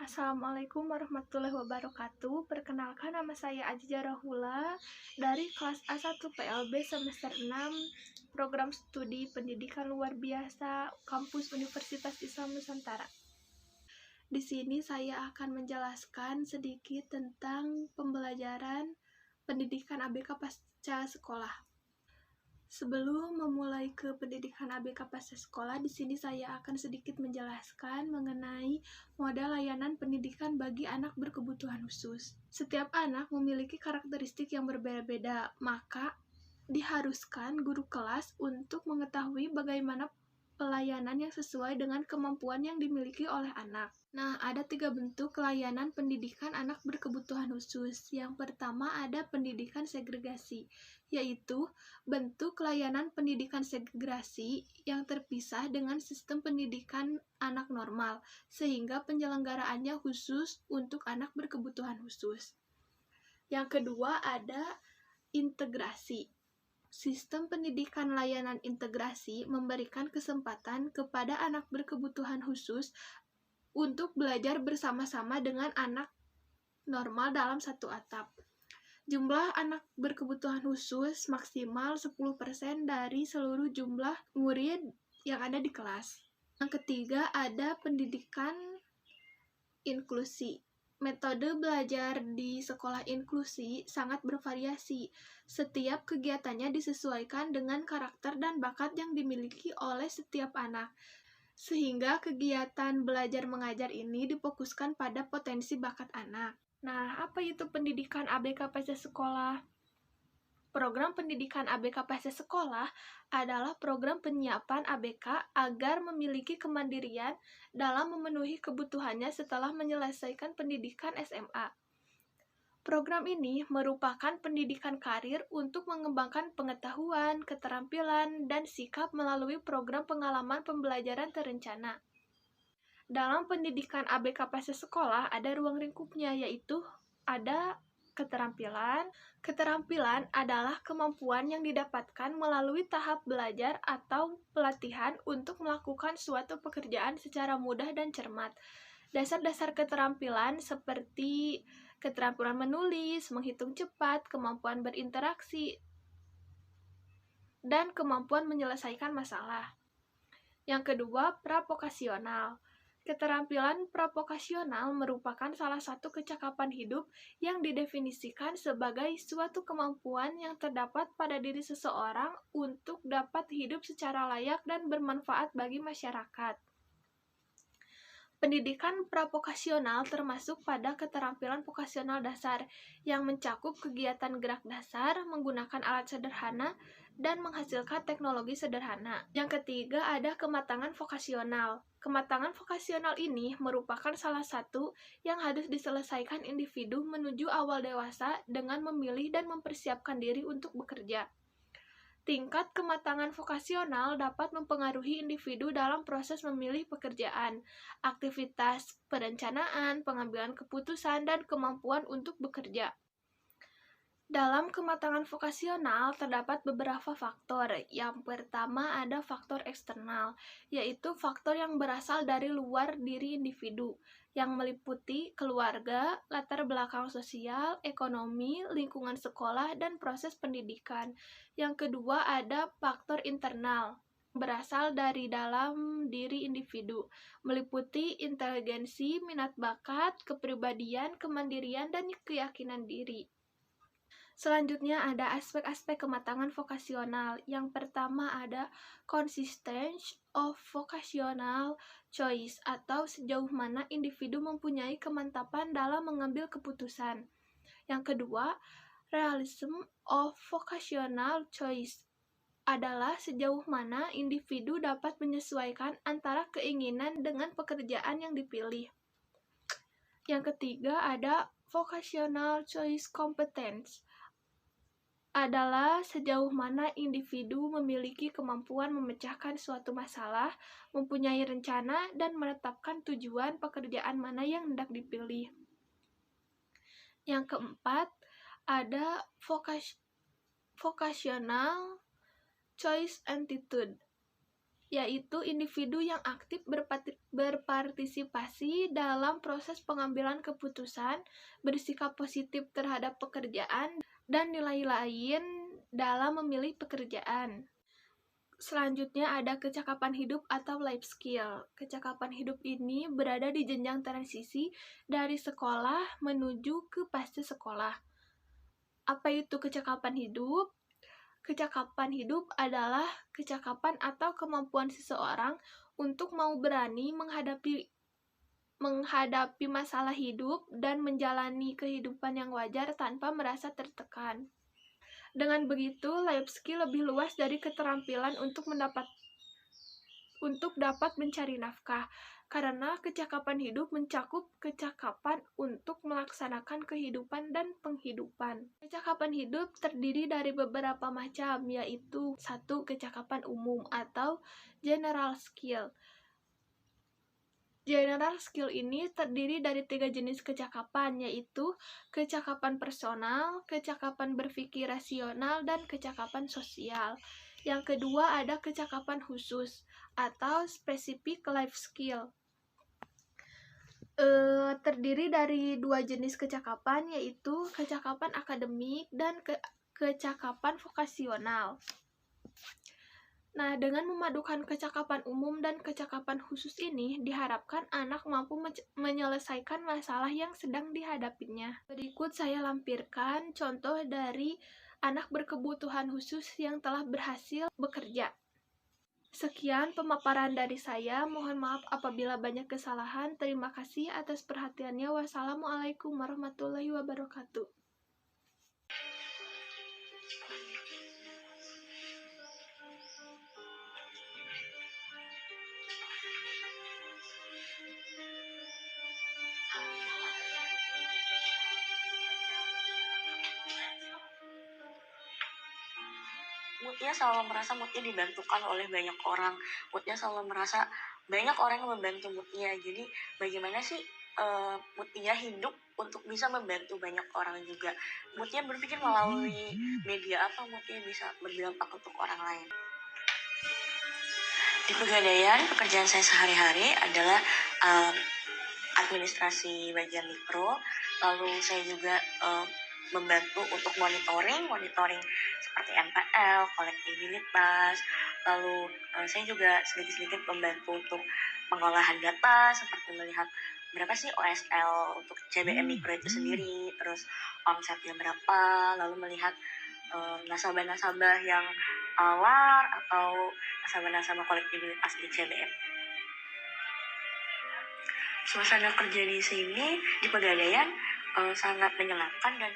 Assalamualaikum warahmatullahi wabarakatuh. Perkenalkan, nama saya Ajija Rahula dari kelas A1 PLB semester 6 Program Studi Pendidikan Luar Biasa Kampus Universitas Islam Nusantara. Di sini saya akan menjelaskan sedikit tentang pembelajaran pendidikan ABK pasca sekolah. Sebelum memulai ke pendidikan ABK pasca sekolah, di sini saya akan sedikit menjelaskan mengenai model layanan pendidikan bagi anak berkebutuhan khusus. Setiap anak memiliki karakteristik yang berbeda-beda, maka diharuskan guru kelas untuk mengetahui bagaimana pelayanan yang sesuai dengan kemampuan yang dimiliki oleh anak. Nah, ada 3 bentuk layanan pendidikan anak berkebutuhan khusus. Yang pertama ada pendidikan segregasi, yaitu bentuk layanan pendidikan segregasi yang terpisah dengan sistem pendidikan anak normal, sehingga penyelenggaraannya khusus untuk anak berkebutuhan khusus. Yang kedua ada integrasi. Sistem pendidikan layanan integrasi memberikan kesempatan kepada anak berkebutuhan khusus untuk belajar bersama-sama dengan anak normal dalam satu atap. Jumlah anak berkebutuhan khusus maksimal 10% dari seluruh jumlah murid yang ada di kelas. Yang ketiga ada pendidikan inklusi. Metode belajar di sekolah inklusi sangat bervariasi. Setiap kegiatannya disesuaikan dengan karakter dan bakat yang dimiliki oleh setiap anak, sehingga kegiatan belajar mengajar ini difokuskan pada potensi bakat anak. Nah, apa itu pendidikan ABK pasca sekolah? Program pendidikan ABK pasca sekolah adalah program penyiapan ABK agar memiliki kemandirian dalam memenuhi kebutuhannya setelah menyelesaikan pendidikan SMA. Program ini merupakan pendidikan karir untuk mengembangkan pengetahuan, keterampilan, dan sikap melalui program pengalaman pembelajaran terencana. Dalam pendidikan ABK pasca sekolah ada ruang lingkupnya, yaitu ada keterampilan. Keterampilan adalah kemampuan yang didapatkan melalui tahap belajar atau pelatihan untuk melakukan suatu pekerjaan secara mudah dan cermat. Dasar-dasar keterampilan seperti keterampilan menulis, menghitung cepat, kemampuan berinteraksi, dan kemampuan menyelesaikan masalah. Yang kedua, pravokasional. Keterampilan pravokasional merupakan salah satu kecakapan hidup yang didefinisikan sebagai suatu kemampuan yang terdapat pada diri seseorang untuk dapat hidup secara layak dan bermanfaat bagi masyarakat. Pendidikan pravokasional termasuk pada keterampilan vokasional dasar yang mencakup kegiatan gerak dasar, menggunakan alat sederhana, dan menghasilkan teknologi sederhana. Yang ketiga ada kematangan vokasional. Kematangan vokasional ini merupakan salah satu yang harus diselesaikan individu menuju awal dewasa dengan memilih dan mempersiapkan diri untuk bekerja. Tingkat kematangan vokasional dapat mempengaruhi individu dalam proses memilih pekerjaan, aktivitas perencanaan, pengambilan keputusan, dan kemampuan untuk bekerja. Dalam kematangan vokasional terdapat beberapa faktor. Yang pertama ada faktor eksternal, yaitu faktor yang berasal dari luar diri individu, yang meliputi keluarga, latar belakang sosial, ekonomi, lingkungan sekolah, dan proses pendidikan. Yang kedua ada faktor internal, berasal dari dalam diri individu, meliputi inteligensi, minat bakat, kepribadian, kemandirian, dan keyakinan diri. Selanjutnya ada aspek-aspek kematangan vokasional. Yang pertama ada consistency of vocational choice, atau sejauh mana individu mempunyai kemantapan dalam mengambil keputusan. Yang kedua, realism of vocational choice adalah sejauh mana individu dapat menyesuaikan antara keinginan dengan pekerjaan yang dipilih. Yang ketiga ada vocational choice competence, adalah sejauh mana individu memiliki kemampuan memecahkan suatu masalah, mempunyai rencana, dan menetapkan tujuan pekerjaan mana yang hendak dipilih. Yang keempat, ada vocational choice attitude, yaitu individu yang aktif berpartisipasi dalam proses pengambilan keputusan, bersikap positif terhadap pekerjaan, dan nilai lain dalam memilih pekerjaan. Selanjutnya ada kecakapan hidup atau life skill. Kecakapan hidup ini berada di jenjang transisi dari sekolah menuju ke pasca sekolah. Apa itu kecakapan hidup? Kecakapan hidup adalah kecakapan atau kemampuan seseorang untuk mau berani menghadapi masalah hidup dan menjalani kehidupan yang wajar tanpa merasa tertekan. Dengan begitu, life skill lebih luas dari keterampilan untuk dapat mencari nafkah, karena kecakapan hidup mencakup kecakapan untuk melaksanakan kehidupan dan penghidupan. Kecakapan hidup terdiri dari beberapa macam, yaitu 1. Kecakapan umum atau general skill. General skill ini terdiri dari 3 jenis kecakapan, yaitu kecakapan personal, kecakapan berpikir rasional, dan kecakapan sosial. Yang kedua ada kecakapan khusus atau specific life skill. Terdiri dari 2 jenis kecakapan, yaitu kecakapan akademik dan kecakapan vokasional. Nah, dengan memadukan kecakapan umum dan kecakapan khusus ini, diharapkan anak mampu menyelesaikan masalah yang sedang dihadapinya. Berikut saya lampirkan contoh dari anak berkebutuhan khusus yang telah berhasil bekerja. Sekian pemaparan dari saya, mohon maaf apabila banyak kesalahan. Terima kasih atas perhatiannya. Wassalamualaikum warahmatullahi wabarakatuh. Mutia selalu merasa Mutia dibantukan oleh banyak orang. Mutia selalu merasa banyak orang yang membantu Mutia. Jadi bagaimana sih Mutia hidup untuk bisa membantu banyak orang juga. Mutia berpikir melalui media apa Mutia bisa berdampak untuk orang lain. Di Pegadaian, pekerjaan saya sehari-hari adalah administrasi bagian mikro. Lalu saya juga membantu untuk monitoring seperti NPL, kolektibilitas. Lalu saya juga sedikit-sedikit membantu untuk pengolahan data, seperti melihat berapa sih OSL untuk CBM Mikro itu sendiri, terus omsetnya berapa, lalu melihat nasabah-nasabah yang awal atau nasabah-nasabah kolektibilitas di CBM. Suasana kerja di sini, di Pegadaian, sangat menyenangkan dan